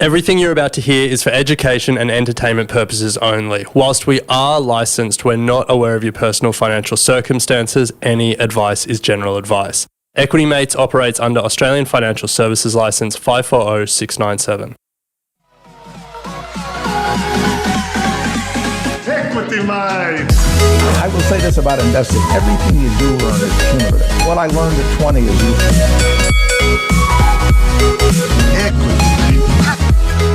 Everything you're about to hear is for education and entertainment purposes only. Whilst we are licensed, we're not aware of your personal financial circumstances. Any advice is general advice. Equity Mates operates under Australian Financial Services Licence 540697. Equity Mates! I will say this about investing. Everything you do learn is cumulative. What I learned at 20 is useful. Equity.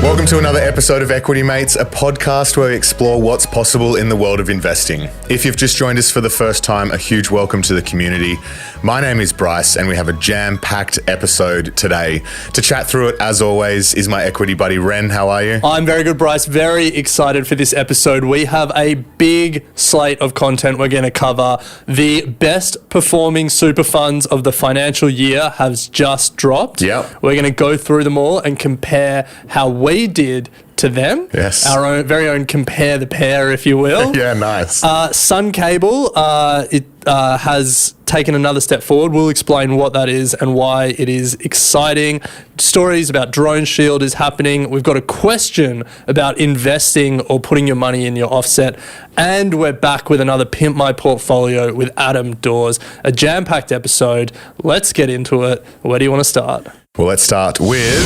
Welcome to another episode of Equity Mates, a podcast where we explore what's possible in the world of investing. If you've just joined us for the first time, a huge welcome to the community. My name is Bryce, and we have a jam-packed episode today. To chat through it, as always, is my equity buddy, Ren. How are you? I'm very good, Bryce. Very excited for this episode. We have a big slate of content we're going to cover. The best performing super funds of the financial year has just dropped. Yep. We're going to go through them all and compare how we did to them. Yes. Our own very own compare the pair, if you will. Yeah, nice. Sun Cable, it has taken another step forward. We'll explain what that is and why it is exciting. Stories about Drone Shield is happening. We've got a question about investing or putting your money in your offset. And we're back with another Pimp My Portfolio with Adam Dawes. A jam-packed episode. Let's get into it. Where do you want to start? Well, let's start with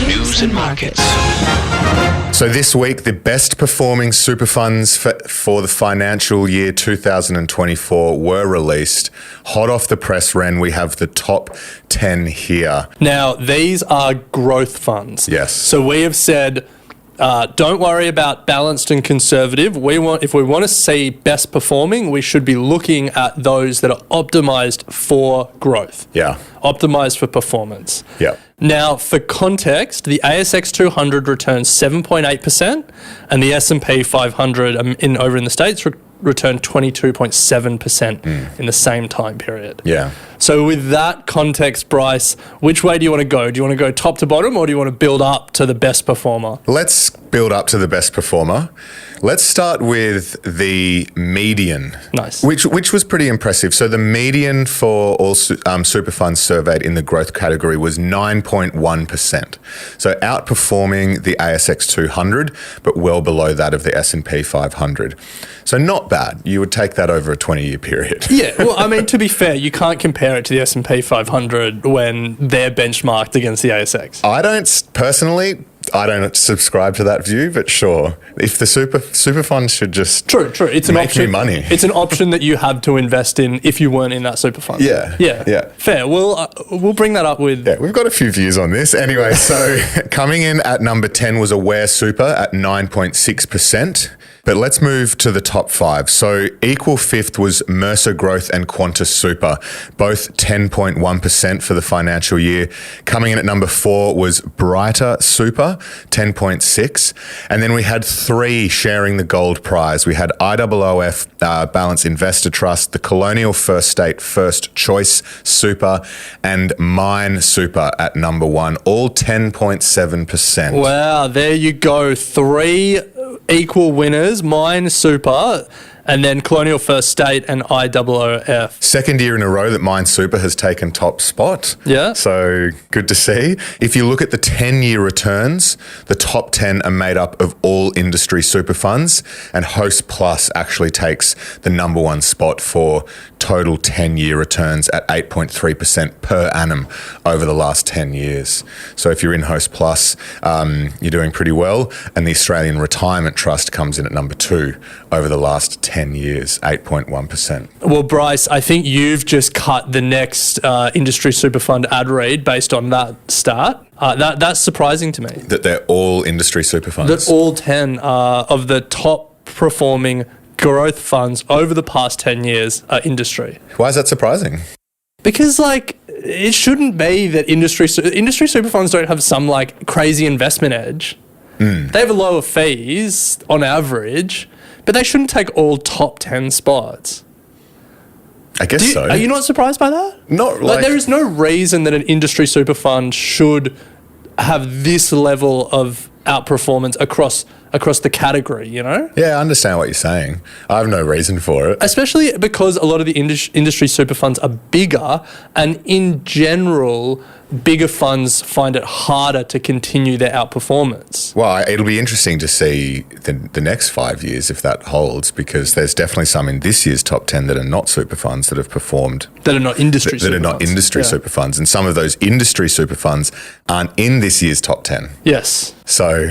news and markets. So this week, the best performing super funds for the financial year 2024 were released. Hot off the press, Ren, we have the top 10 here. Now, these are growth funds. Yes. So we have said, don't worry about balanced and conservative. If we want to see best performing, we should be looking at those that are optimized for growth. Yeah. Optimized for performance. Yeah. Now, for context, the ASX 200 returns 7.8%, and the S&P 500 over in the States returned 22.7% in the same time period. Yeah. So with that context, Bryce, which way do you want to go? Do you want to go top to bottom, or do you want to build up to the best performer? Let's build up to the best performer. Let's start with the median. Nice. Which was pretty impressive. So the median for all super funds surveyed in the growth category was 9.1%. So outperforming the ASX 200, but well below that of the S&P 500. So not bad. You would take that over a 20-year period. Yeah. Well, I mean, to be fair, you can't compare it to the S&P 500 when they're benchmarked against the ASX. I don't subscribe to that view, but sure. If the super funds should just True. It's an make option. me money. It's an option that you have to invest in if you weren't in that super fund. Yeah. Fair. We'll bring that up with. Yeah, we've got a few views on this. Anyway, so coming in at number 10 was Aware Super at 9.6%. But let's move to the top 5. So equal fifth was Mercer Growth and Qantas Super, both 10.1% for the financial year. Coming in at number 4 was Brighter Super, 10.6%. And then we had 3 sharing the gold prize. We had IOOF Balance Investor Trust, the Colonial First State First Choice Super, and Mine Super at number 1, all 10.7%. Wow, there you go. 3 equal winners, Mine Super, and then Colonial First State and IOOF. Second year in a row that Mine Super has taken top spot. Yeah. So good to see. If you look at the 10-year returns, the top 10 are made up of all industry super funds, and Host Plus actually takes the number 1 spot for total 10-year returns at 8.3% per annum over the last 10 years. So if you're in Host Plus, you're doing pretty well. And the Australian Retirement Trust comes in at number 2 over the last 10 years, 8.1%. Well, Bryce, I think you've just cut the next industry super fund ad read based on that stat. That's surprising to me. That they're all industry super funds. That all 10 of the top performing growth funds over the past 10 years are industry. Why is that surprising? Because, it shouldn't be that industry super funds don't have some, crazy investment edge. They have lower fees on average, but they shouldn't take all top 10 spots. I guess so. Are you not surprised by that? Not there is no reason that an industry super fund should have this level of outperformance across across the category, you know? Yeah, I understand what you're saying. I have no reason for it. Especially because a lot of the industry super funds are bigger, and in general, bigger funds find it harder to continue their outperformance. Well, it'll be interesting to see the next 5 years if that holds, because there's definitely some in this year's top 10 that are not super funds that have performed. That are not industry super That are not funds. industry super funds. And some of those industry super funds aren't in this year's top 10. Yes. So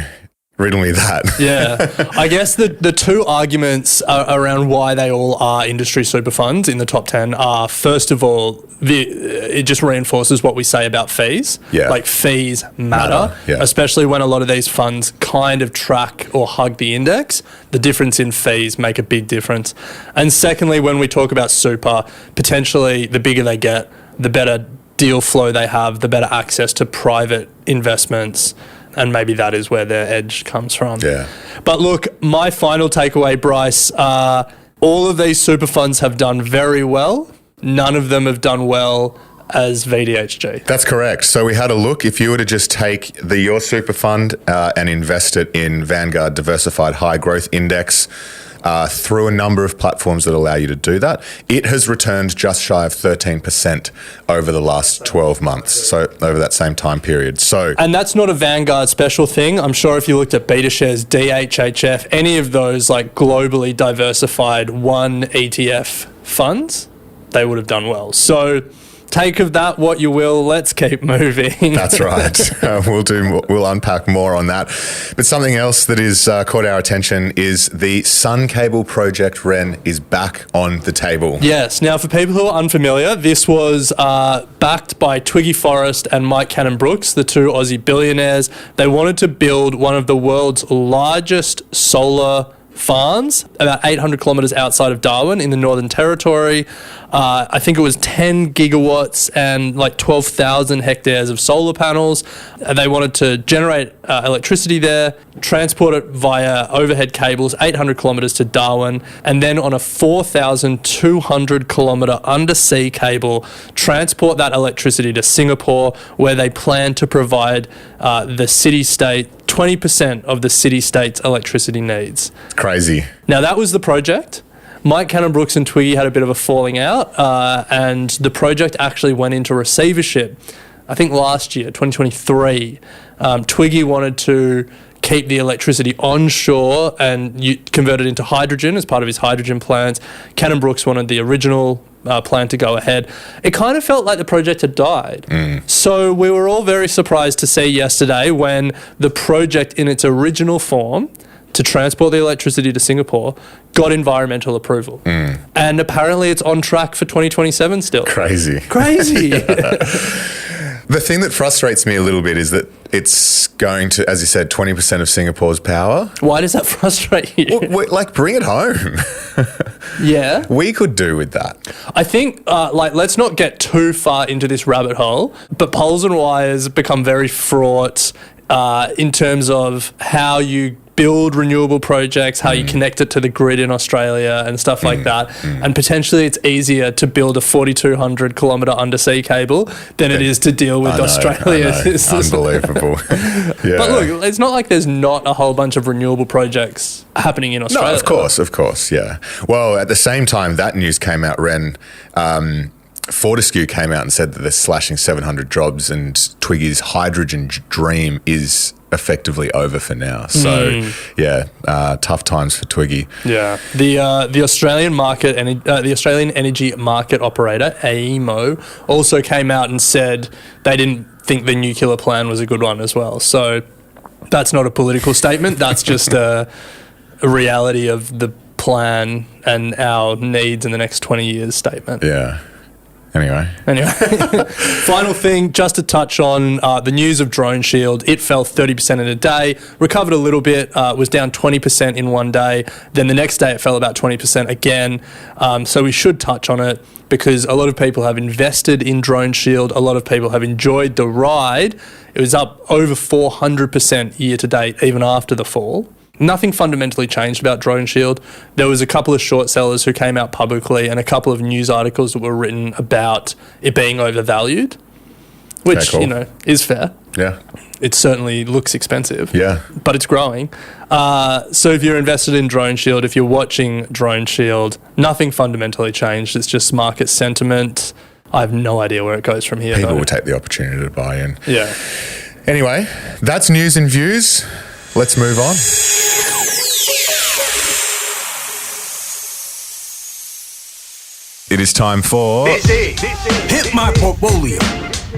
riddle me that. Yeah. I guess the two arguments around why they all are industry super funds in the top 10 are, first of all, it just reinforces what we say about fees. Yeah. Like, fees matter, Yeah. especially when a lot of these funds kind of track or hug the index. The difference in fees make a big difference. And secondly, when we talk about super, potentially the bigger they get, the better deal flow they have, the better access to private investments. And maybe that is where their edge comes from. Yeah. But look, my final takeaway, Bryce, all of these super funds have done very well. None of them have done well as VDHG. That's correct. So we had a look. If you were to just take your super fund and invest it in Vanguard Diversified High Growth Index, through a number of platforms that allow you to do that, it has returned just shy of 13% over the last 12 months, so over that same time period. So, and that's not a Vanguard special thing. I'm sure if you looked at BetaShares, DHHF, any of those like globally diversified one ETF funds, they would have done well. So take of that what you will. Let's keep moving. That's right. We'll unpack more on that. But something else that is caught our attention is the Sun Cable project, Ren, is back on the table. Yes. Now, for people who are unfamiliar, this was backed by Twiggy Forrest and Mike Cannon-Brookes, the two Aussie billionaires. They wanted to build one of the world's largest solar farms, about 800 kilometres outside of Darwin in the Northern Territory. I think it was 10 gigawatts and like 12,000 hectares of solar panels. They wanted to generate electricity there, transport it via overhead cables, 800 kilometres to Darwin, and then on a 4,200 kilometre undersea cable, transport that electricity to Singapore, where they plan to provide the city-state 20% of the city-state's electricity needs. It's crazy. Now, that was the project. Mike Cannon-Brookes and Twiggy had a bit of a falling out, and the project actually went into receivership, I think last year, 2023. Twiggy wanted to keep the electricity onshore and convert it into hydrogen as part of his hydrogen plans. Cannon-Brookes wanted the original plan to go ahead. It kind of felt like the project had died. So we were all very surprised to see yesterday when the project in its original form to transport the electricity to Singapore got environmental approval. And apparently it's on track for 2027 still. Crazy. The thing that frustrates me a little bit is that it's going to, as you said, 20% of Singapore's power. Why does that frustrate you? Well, bring it home. Yeah. We could do with that. I think, let's not get too far into this rabbit hole, but poles and wires become very fraught in terms of how you build renewable projects, how you connect it to the grid in Australia and stuff like that. And potentially it's easier to build a 4,200 kilometre undersea cable than it is to deal with Australia. Unbelievable. Yeah. But look, it's not like there's not a whole bunch of renewable projects happening in Australia. No, of course, yeah. Well, at the same time that news came out, Ren, Fortescue came out and said that they're slashing 700 jobs and Twiggy's hydrogen dream is effectively over for now. So, tough times for Twiggy. Yeah. The Australian market and the Australian Energy Market Operator, AEMO, also came out and said they didn't think the nuclear plan was a good one as well. So that's not a political statement. That's just a reality of the plan and our needs in the next 20 years statement. Yeah. Anyway, final thing, just to touch on the news of Drone Shield. It fell 30% in a day, recovered a little bit, was down 20% in one day. Then the next day it fell about 20% again. So we should touch on it because a lot of people have invested in Drone Shield. A lot of people have enjoyed the ride. It was up over 400% year to date, even after the fall. Nothing fundamentally changed about Drone Shield. There was a couple of short sellers who came out publicly and a couple of news articles that were written about it being overvalued, which, cool. is fair. Yeah. it certainly looks expensive. Yeah. But it's growing. So if you're invested in Drone Shield, if you're watching Drone Shield, nothing fundamentally changed. It's just market sentiment. I have no idea where it goes from here. People will take the opportunity to buy in. Yeah. Anyway, that's news and views. Let's move on. It is time for... Pimp my portfolio.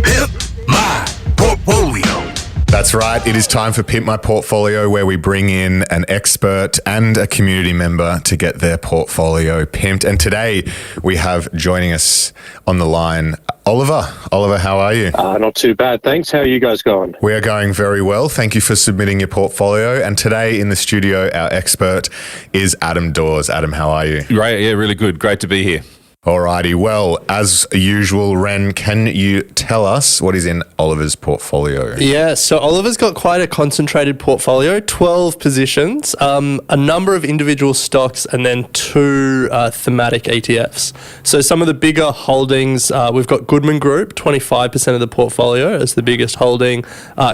Pimp my portfolio. That's right. It is time for Pimp My Portfolio, where we bring in an expert and a community member to get their portfolio pimped. And today we have joining us on the line, Oliver. Oliver, how are you? Not too bad, thanks. How are you guys going? We are going very well. Thank you for submitting your portfolio. And today in the studio, our expert is Adam Dawes. Adam, how are you? Great, yeah, really good. Great to be here. Alrighty. Well, as usual, Ren, can you tell us what is in Oliver's portfolio? Yeah, so Oliver's got quite a concentrated portfolio, 12 positions, a number of individual stocks, and then 2 thematic ETFs. So some of the bigger holdings, we've got Goodman Group, 25% of the portfolio as the biggest holding.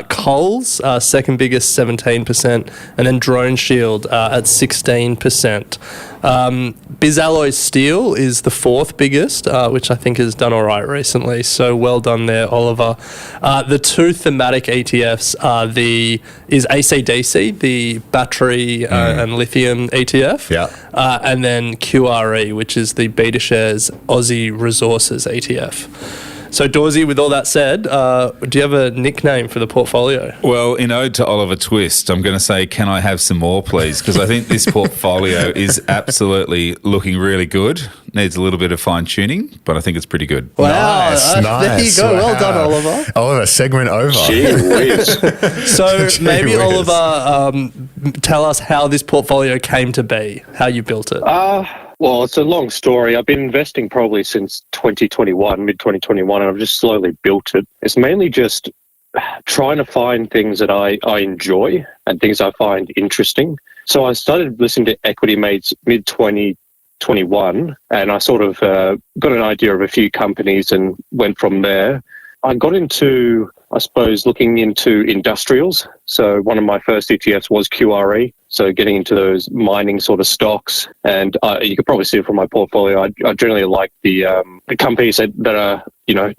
Coles, second biggest, 17%, and then Drone Shield at 16%. Bizalloy Steel is the 4th biggest, which I think has done all right recently. So well done there, Oliver. The 2 thematic ETFs is ACDC, the battery and lithium ETF. Yeah. And then QRE, which is the BetaShares Aussie Resources ETF. So, Dawsey, with all that said, do you have a nickname for the portfolio? Well, in ode to Oliver Twist, I'm going to say, can I have some more, please? Because I think this portfolio is absolutely looking really good. Needs a little bit of fine-tuning, but I think it's pretty good. Wow, Nice. There you go. Well done, Oliver. Oliver, segment over. Gee whiz. So Gee maybe, whiz. Oliver, tell us how this portfolio came to be, how you built it. Well, it's a long story. I've been investing probably since 2021, mid-2021, and I've just slowly built it. It's mainly just trying to find things that I enjoy and things I find interesting. So I started listening to Equity Mates mid-2021, and I sort of got an idea of a few companies and went from there. I got into, I suppose, looking into industrials. So one of my first ETFs was QRE. So getting into those mining sort of stocks. And you could probably see it from my portfolio. I generally like the companies that are,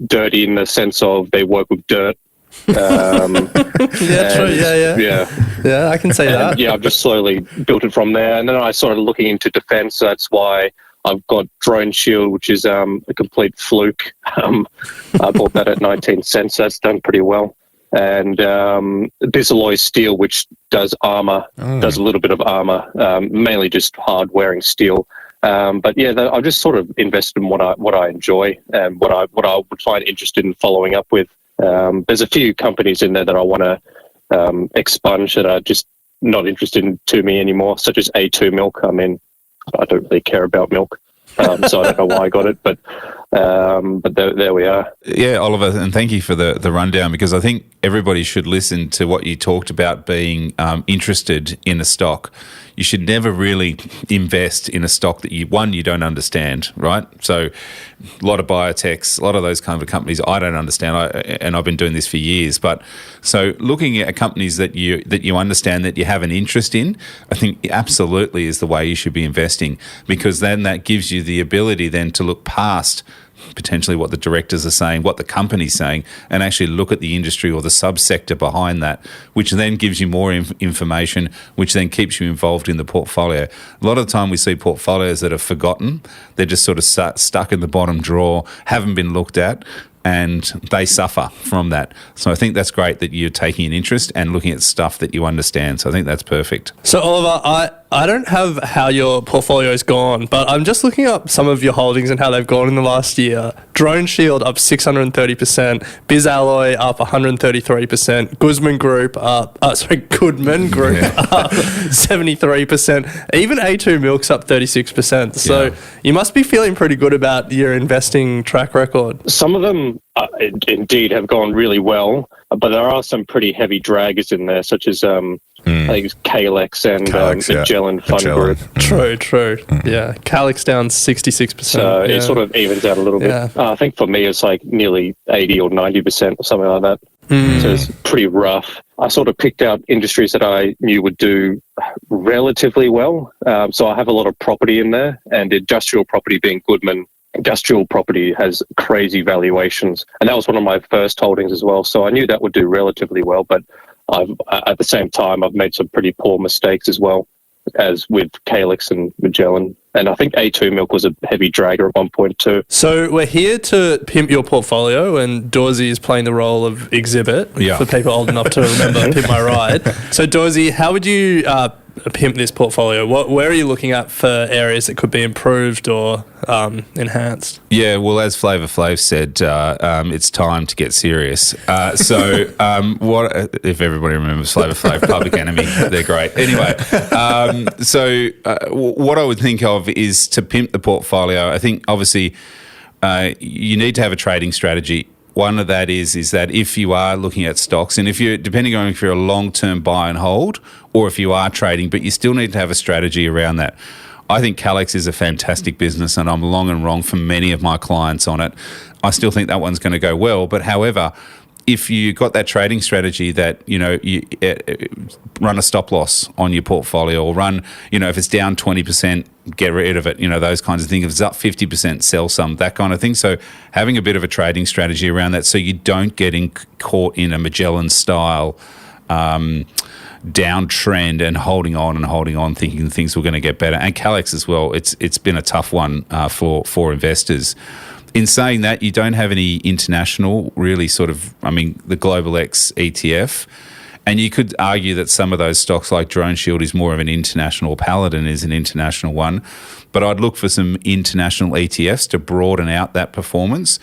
dirty in the sense of they work with dirt. Yeah, true. Yeah, I can say that. Yeah, I've just slowly built it from there. And then I started looking into defense. So that's why I've got Drone Shield, which is a complete fluke. I bought that at 19 cents. That's done pretty well. And Bizalloy Steel, which does armor, does a little bit of armor, mainly just hard-wearing steel. But yeah, I've just sort of invested in what I enjoy and what I would find interested in following up with. There's a few companies in there that I want to expunge that are just not interested to me anymore, such as A2 Milk. I mean, I don't really care about milk, so I don't know why I got it, but there we are. Yeah, Oliver, and thank you for the rundown, because I think everybody should listen to what you talked about being interested in a stock. You should never really invest in a stock that you don't understand, right? So a lot of biotechs, a lot of those kind of companies I don't understand, and I've been doing this for years. But so looking at companies that you understand, that you have an interest in, I think absolutely is the way you should be investing, because then that gives you the ability then to look past potentially what the directors are saying, what the company's saying, and actually look at the industry or the subsector behind that, which then gives you more information, which then keeps you involved in the portfolio. A lot of the time we see portfolios that are forgotten. They're just sort of stuck in the bottom drawer, haven't been looked at, and they suffer from that. So I think that's great that you're taking an interest and looking at stuff that you understand. So I think that's perfect. So, Oliver, I don't have how your portfolio's gone, but I'm just looking up some of your holdings and how they've gone in the last year. Drone Shield up 630%, Bizalloy up 133%, Goodman Group up 73%, even A2 Milk's up 36%. So you must be feeling pretty good about your investing track record. Some of them indeed have gone really well, but there are some pretty heavy draggers in there, such as I think it's Kalex and Magellan Fund Group. True. Yeah, Kalex down 66%. So it sort of evens out a little bit. I think for me it's like nearly 80 or 90% or something like that. So it's pretty rough. I sort of picked out industries that I knew would do relatively well. So I have a lot of property in there, and industrial property being Goodman. Industrial property has crazy valuations, and that was one of my first holdings as well. So I knew that would do relatively well, but at the same time, I've made some pretty poor mistakes as well, as with Calyx and Magellan. And I think A2 Milk was a heavy dragger at one point too. So we're here to pimp your portfolio, and Dawesy is playing the role of exhibit for people old enough to remember Pimp My Ride. So Dawesy, how would you pimp this portfolio? Where are you looking at for areas that could be improved or enhanced? Yeah, well, as Flavor Flav said, it's time to get serious. So what if everybody remembers Flavor Flav, Public Enemy? They're great. Anyway, what I would think of is to pimp the portfolio. I think obviously you need to have a trading strategy. One of that is that if you are looking at stocks, and if you're depending on if you're a long-term buy and hold, or if you are trading, but you still need to have a strategy around that. I think Calyx is a fantastic business, and I'm long and wrong for many of my clients on it. I still think that one's going to go well, but however, if you got that trading strategy that, you run a stop loss on your portfolio, or run, if it's down 20%, get rid of it, those kinds of things. If it's up 50%, sell some, that kind of thing. So having a bit of a trading strategy around that so you don't get caught in a Magellan style downtrend and holding on, thinking things were going to get better. And Calyx as well, it's been a tough one for investors. In saying that, you don't have any international, really the Global X ETF. And you could argue that some of those stocks like Drone Shield is more of an international, Paladin is an international one. But I'd look for some international ETFs to broaden out that performance.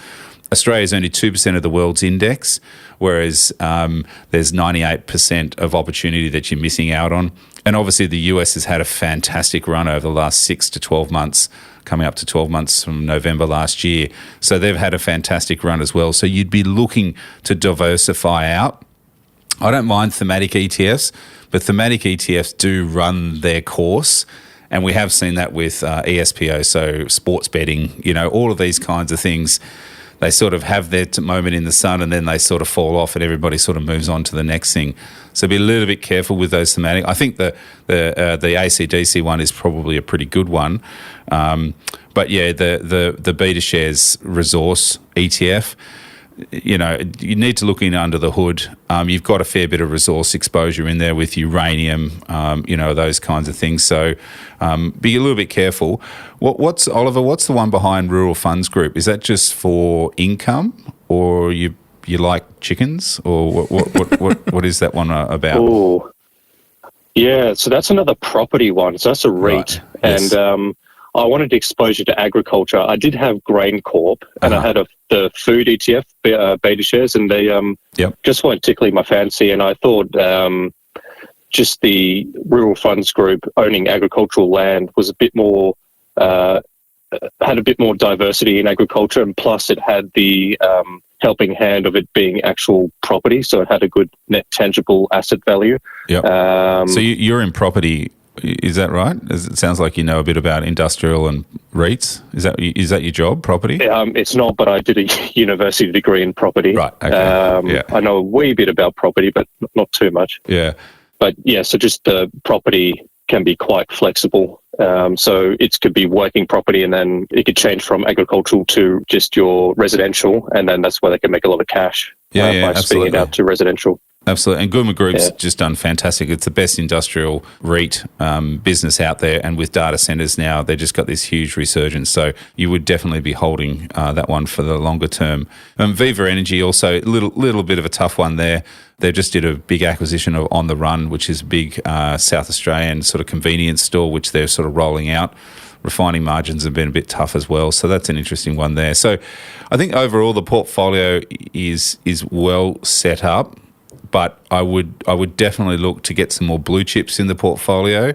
Australia is only 2% of the world's index, whereas there's 98% of opportunity that you're missing out on. And obviously the US has had a fantastic run over the last 6 to 12 months, coming up to 12 months from November last year. So they've had a fantastic run as well. So you'd be looking to diversify out. I don't mind thematic ETFs, but thematic ETFs do run their course. And we have seen that with ESPO, so sports betting, all of these kinds of things. They sort of have their moment in the sun, and then they sort of fall off, and everybody sort of moves on to the next thing. So be a little bit careful with those thematic. I think the ACDC one is probably a pretty good one, but yeah, the Beta Shares Resource ETF. You need to look in under the hood. You've got a fair bit of resource exposure in there with uranium, those kinds of things. So be a little bit careful. What's the one behind Rural Funds Group? Is that just for income, or you like chickens, or what is that one about? Oh, yeah. So that's another property one. So that's a REIT, right. Yes. And I wanted exposure to agriculture. I did have Grain Corp, and I had the food ETF, Beta Shares, and they just weren't tickling my fancy. And I thought just the Rural Funds Group owning agricultural land was a bit more, had a bit more diversity in agriculture, and plus it had the helping hand of it being actual property, so it had a good net tangible asset value. Yep. So you're in property. Is that right? It sounds like you know a bit about industrial and REITs. Is that your job, property? It's not, but I did a university degree in property. Right. Okay. I know a wee bit about property, but not too much. Yeah. But yeah, so just the property can be quite flexible. So it could be working property, and then it could change from agricultural to just your residential, and then that's where they can make a lot of cash by spinning it out to residential. Absolutely. And Goodman Group's just done fantastic. It's the best industrial REIT business out there. And with data centres now, they've just got this huge resurgence. So you would definitely be holding that one for the longer term. Viva Energy also, a little bit of a tough one there. They just did a big acquisition of On The Run, which is a big South Australian sort of convenience store, which they're sort of rolling out. Refining margins have been a bit tough as well. So that's an interesting one there. So I think overall the portfolio is well set up. But I would definitely look to get some more blue chips in the portfolio,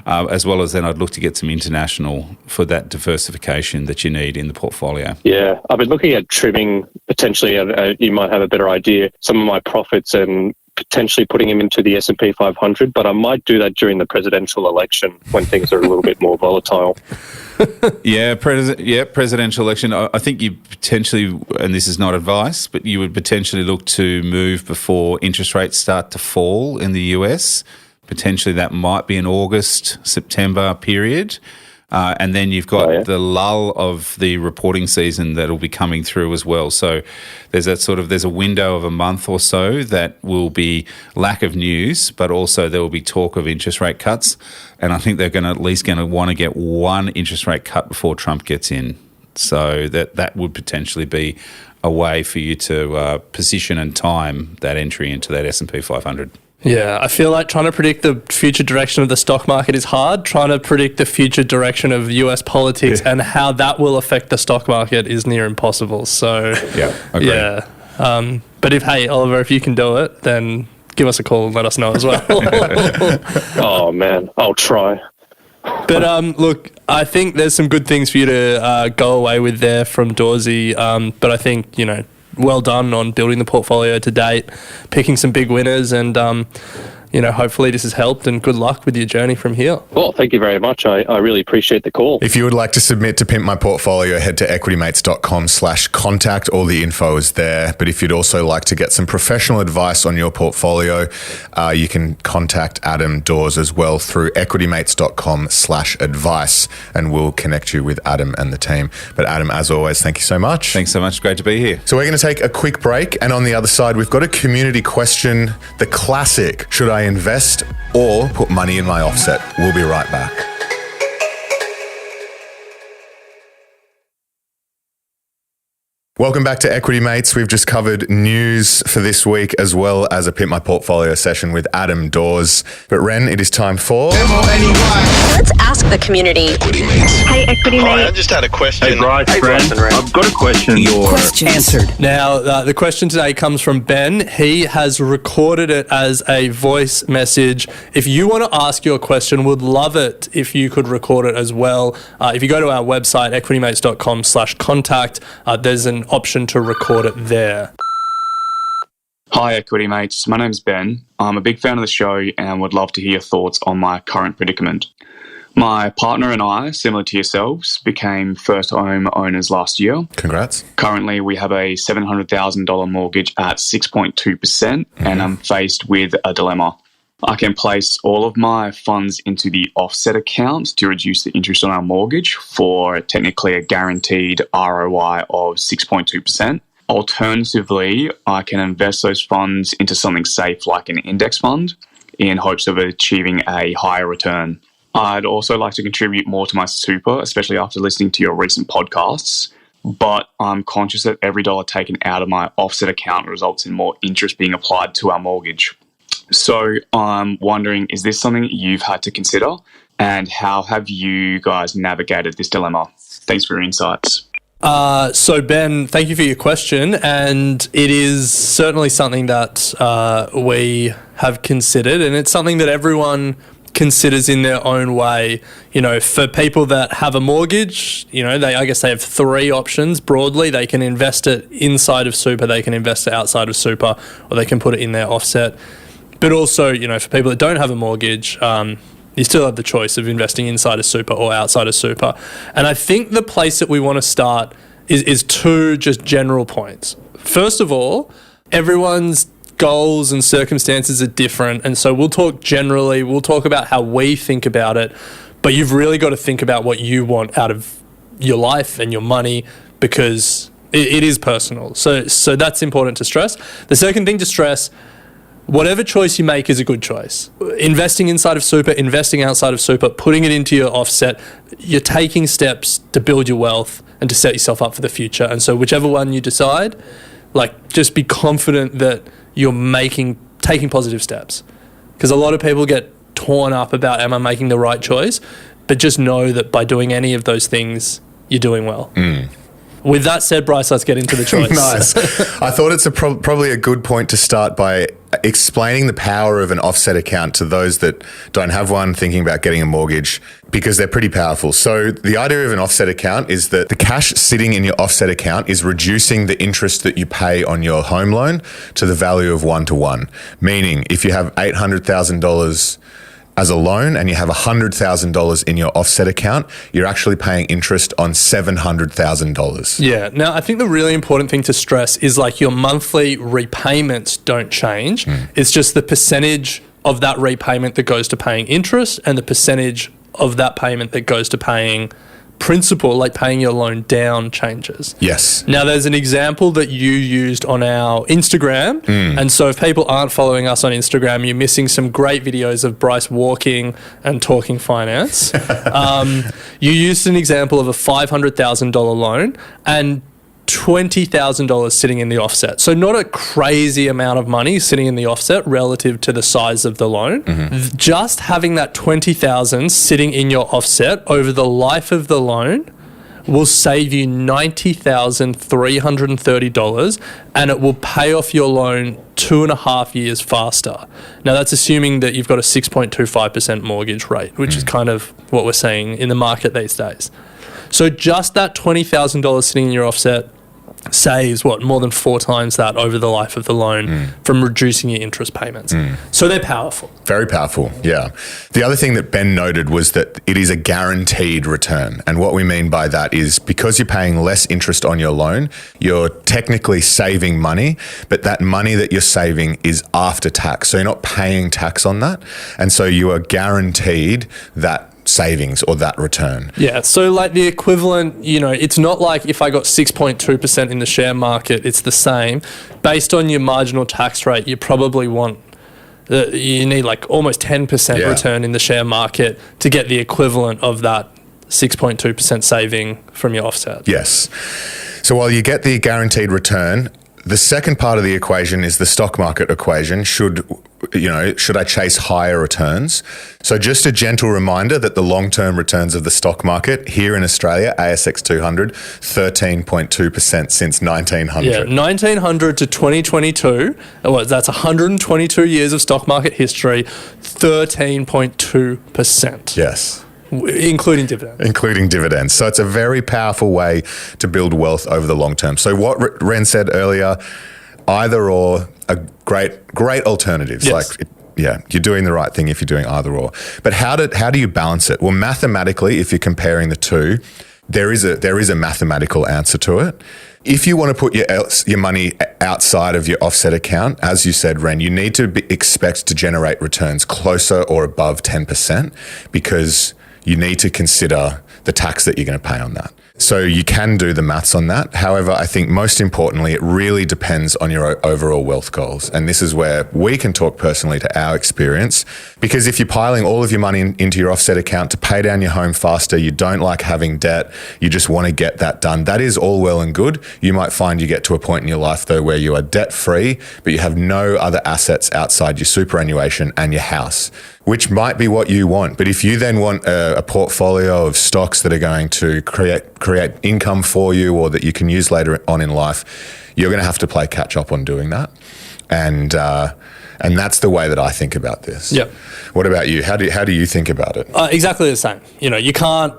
as well as then I'd look to get some international for that diversification that you need in the portfolio. Yeah, I've been looking at trimming potentially, you might have a better idea, some of my profits and potentially putting him into the S&P 500, but I might do that during the presidential election when things are a little bit more volatile. Presidential election. I think you potentially, and this is not advice, but you would potentially look to move before interest rates start to fall in the US. Potentially that might be an August, September period. And then you've got the lull of the reporting season that'll be coming through as well. So there's a window of a month or so that will be lack of news, but also there will be talk of interest rate cuts. And I think they're at least going to want to get one interest rate cut before Trump gets in. So that would potentially be a way for you to position and time that entry into that S&P 500. Yeah, I feel like trying to predict the future direction of the stock market is hard. Trying to predict the future direction of US politics and how that will affect the stock market is near impossible. So, agreed. But Oliver, if you can do it, then give us a call and let us know as well. Oh, man, I'll try. But look, I think there's some good things for you to go away with there from Dawesy. But I think, well done on building the portfolio to date, picking some big winners, and hopefully this has helped, and good luck with your journey from here. Well, thank you very much. I really appreciate the call. If you would like to submit to Pimp My Portfolio, head to equitymates.com/contact. All the info is there. But if you'd also like to get some professional advice on your portfolio, you can contact Adam Dawes as well through equitymates.com/advice, and we'll connect you with Adam and the team. But Adam, as always, thank you so much. Thanks so much. Great to be here. So we're going to take a quick break. And on the other side, we've got a community question, the classic, should I invest or put money in my offset? We'll be right back. Welcome back to Equity Mates. We've just covered news for this week as well as a Pimp My Portfolio session with Adam Dawes. But Ren, it is time for... Let's ask the community. Equity Mates. Hey, Equity Mates. I just had a question. Hey, Bryce, I've got a question. Answered. Now, the question today comes from Ben. He has recorded it as a voice message. If you want to ask your question, would love it if you could record it as well. If you go to our website, equitymates.com/contact, there's an option to record it there. Hi, Equity Mates. My name's Ben. I'm a big fan of the show and would love to hear your thoughts on my current predicament. My partner and I, similar to yourselves, became first home owners last year. Congrats. Currently, we have a $700,000 mortgage at 6.2%, and I'm faced with a dilemma. I can place all of my funds into the offset account to reduce the interest on our mortgage for technically a guaranteed ROI of 6.2%. Alternatively, I can invest those funds into something safe like an index fund in hopes of achieving a higher return. I'd also like to contribute more to my super, especially after listening to your recent podcasts, but I'm conscious that every dollar taken out of my offset account results in more interest being applied to our mortgage. So I'm wondering, is this something that you've had to consider? And how have you guys navigated this dilemma? Thanks for your insights. So Ben, thank you for your question, and it is certainly something that we have considered, and it's something that everyone considers in their own way. For people that have a mortgage, I guess they have three options broadly. They can invest it inside of super, they can invest it outside of super, or they can put it in their offset. But also, for people that don't have a mortgage, you still have the choice of investing inside of super or outside of super. And I think the place that we want to start is two just general points. First of all, everyone's goals and circumstances are different. And so we'll talk generally, we'll talk about how we think about it, but you've really got to think about what you want out of your life and your money, because it is personal. So that's important to stress. The second thing to stress, whatever choice you make is a good choice. Investing inside of super, investing outside of super, putting it into your offset, you're taking steps to build your wealth and to set yourself up for the future. And so whichever one you decide, just be confident that you're taking positive steps. Because a lot of people get torn up about, am I making the right choice? But just know that by doing any of those things, you're doing well. With that said, Bryce, let's get into the choice. Nice. I thought it's probably a good point to start by explaining the power of an offset account to those that don't have one, thinking about getting a mortgage, because they're pretty powerful. So the idea of an offset account is that the cash sitting in your offset account is reducing the interest that you pay on your home loan to the value of 1-to-1. Meaning, if you have $800,000 as a loan and you have $100,000 in your offset account, you're actually paying interest on $700,000. Yeah. Now, I think the really important thing to stress is like your monthly repayments don't change. It's just the percentage of that repayment that goes to paying interest and the percentage of that payment that goes to paying principal, like paying your loan down, changes. Yes. Now, there's an example that you used on our Instagram. And so if people aren't following us on Instagram, you're missing some great videos of Bryce walking and talking finance. You used an example of a $500,000 loan and $20,000 sitting in the offset. So not a crazy amount of money sitting in the offset relative to the size of the loan. Just having that $20,000 sitting in your offset over the life of the loan will save you $90,330, and it will pay off your loan 2.5 years faster. Now, that's assuming that you've got a 6.25% mortgage rate, which is kind of what we're seeing in the market these days. So just that $20,000 sitting in your offset saves more than 4 times that over the life of the loan from reducing your interest payments. So they're powerful. Very powerful, yeah. The other thing that Ben noted was that it is a guaranteed return. And what we mean by that is because you're paying less interest on your loan, you're technically saving money, but that money that you're saving is after tax. So you're not paying tax on that. And so you are guaranteed that savings or that return. Yeah, so like the equivalent, it's not like if I got 6.2% in the share market, it's the same. Based on your marginal tax rate, you probably you need like almost 10% return in the share market to get the equivalent of that 6.2% saving from your offset. Yes. So while you get the guaranteed return, the second part of the equation is the stock market equation. Should I chase higher returns? So just a gentle reminder that the long-term returns of the stock market here in Australia, ASX 200, 13.2% since 1900. Yeah, 1900 to 2022, that's 122 years of stock market history, 13.2%. Yes. Including dividends. Including dividends. So it's a very powerful way to build wealth over the long term. So what Ren said earlier, either or are great alternatives. Yes. You're doing the right thing if you're doing either or. But how do you balance it? Well, mathematically, if you're comparing the two, there is a mathematical answer to it. If you want to put your money outside of your offset account, as you said, Ren, you need to expect to generate returns closer or above 10% because you need to consider the tax that you're going to pay on that. So you can do the maths on that. However, I think most importantly, it really depends on your overall wealth goals. And this is where we can talk personally to our experience. Because if you're piling all of your money into your offset account to pay down your home faster, you don't like having debt, you just want to get that done. That is all well and good. You might find you get to a point in your life though where you are debt free, but you have no other assets outside your superannuation and your house, which might be what you want. But if you then want a portfolio of stocks that are going to create income for you or that you can use later on in life, you're going to have to play catch up on doing that. And that's the way that I think about this. Yep. What about you? How do you think about it? Exactly the same. You can't,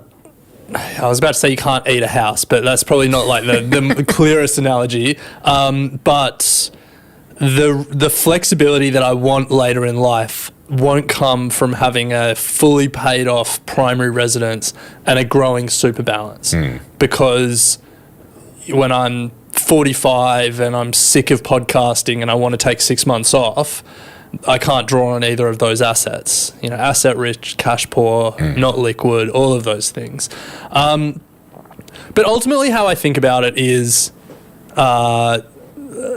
I was about to say you can't eat a house, but that's probably not like the clearest analogy. But the flexibility that I want later in life won't come from having a fully paid off primary residence and a growing super balance. Because when I'm 45 and I'm sick of podcasting and I want to take 6 months off, I can't draw on either of those assets. Asset rich, cash poor, not liquid, all of those things. But ultimately how I think about it is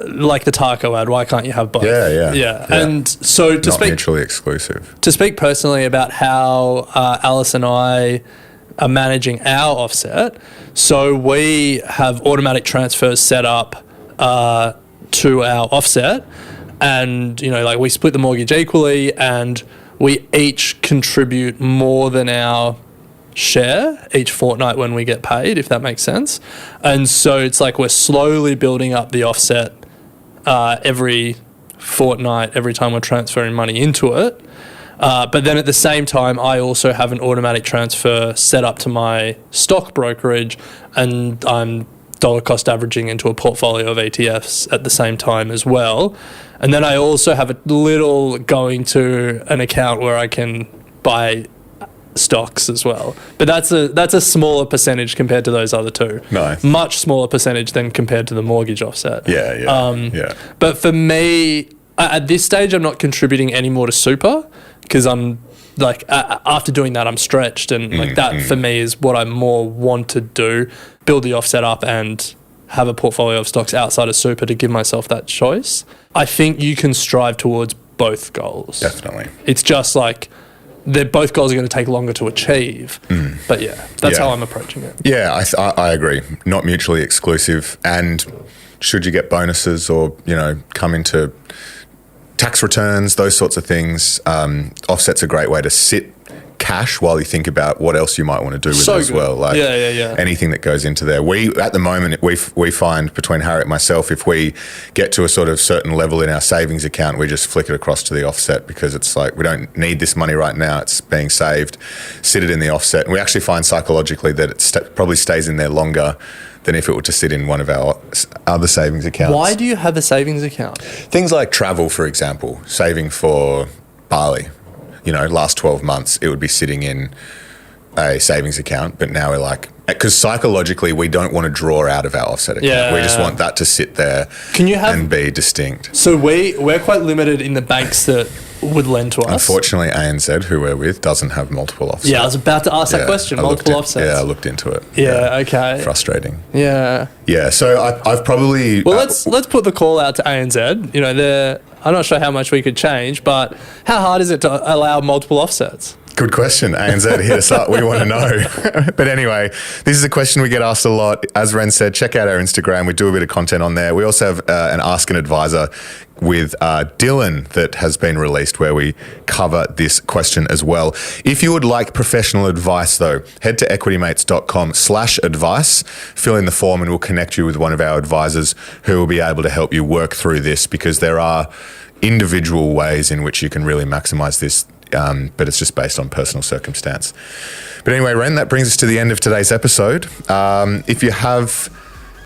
like the taco ad, why can't you have both? Yeah. And so to not speak mutually exclusive. To speak personally about how Alice and I are managing our offset, so we have automatic transfers set up to our offset, and we split the mortgage equally, and we each contribute more than our share each fortnight when we get paid, if that makes sense. And so it's like we're slowly building up the offset every fortnight every time we're transferring money into it. But then at the same time, I also have an automatic transfer set up to my stock brokerage, and I'm dollar cost averaging into a portfolio of ETFs at the same time as well. And then I also have a little going to an account where I can buy stocks as well. But that's a smaller percentage compared to those other two. Nice. Much smaller percentage than compared to the mortgage offset. Yeah. But for me, at this stage, I'm not contributing any more to super, because I'm like, after doing that, I'm stretched, and like that for me is what I more want to do, build the offset up and have a portfolio of stocks outside of super to give myself that choice. I think you can strive towards both goals. Definitely. It's just like both goals are going to take longer to achieve. But yeah, that's how I'm approaching it. Yeah, I agree. Not mutually exclusive. And should you get bonuses or, come into tax returns, those sorts of things, offset's a great way to sit cash while you think about what else you might want to do with it as well. Like anything that goes into there. At the moment, we find between Harriet and myself, if we get to a sort of certain level in our savings account, we just flick it across to the offset, because it's like, we don't need this money right now. It's being saved. Sit it in the offset. And we actually find psychologically that it probably stays in there longer than if it were to sit in one of our other savings accounts. Why do you have a savings account? Things like travel, for example, saving for Bali. Last 12 months, it would be sitting in a savings account, but now we're like, because psychologically we don't want to draw out of our offset account. Yeah. We just want that to sit there and be distinct. So we're quite limited in the banks that would lend to us. Unfortunately, ANZ, who we're with, doesn't have multiple offsets. Yeah, I was about to ask that question, multiple offsets. Yeah, I looked into it. Yeah, okay. Frustrating. Yeah. Yeah, so I've probably... Well, let's put the call out to ANZ. I'm not sure how much we could change, but how hard is it to allow multiple offsets? Good question. ANZ, hit us up. We want to know. But anyway, this is a question we get asked a lot. As Ren said, check out our Instagram. We do a bit of content on there. We also have an Ask an Advisor with Dylan that has been released, where we cover this question as well. If you would like professional advice, though, head to equitymates.com/advice, fill in the form, and we'll connect you with one of our advisors who will be able to help you work through this, because there are individual ways in which you can really maximize this, but it's just based on personal circumstance. But anyway, Ren, that brings us to the end of today's episode. If you have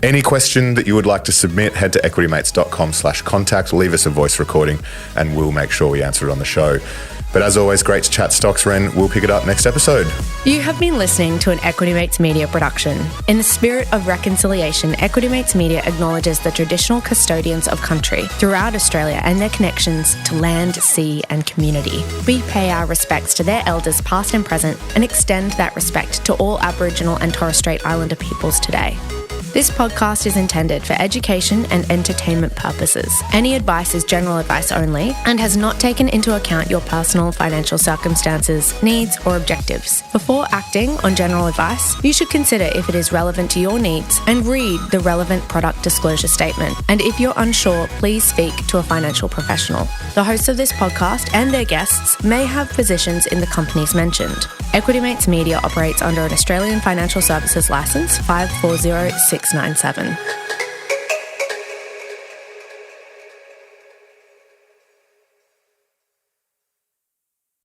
any question that you would like to submit, head to equitymates.com/contact, leave us a voice recording, and we'll make sure we answer it on the show. But as always, great to chat stocks, Ren. We'll pick it up next episode. You have been listening to an Equity Mates Media production. In the spirit of reconciliation, Equity Mates Media acknowledges the traditional custodians of country throughout Australia and their connections to land, sea and community. We pay our respects to their elders past and present, and extend that respect to all Aboriginal and Torres Strait Islander peoples today. This podcast is intended for education and entertainment purposes. Any advice is general advice only and has not taken into account your personal financial circumstances, needs, or objectives. Before acting on general advice, you should consider if it is relevant to your needs and read the relevant product disclosure statement. And if you're unsure, please speak to a financial professional. The hosts of this podcast and their guests may have positions in the companies mentioned. Equity Mates Media operates under an Australian Financial Services Licence 540697.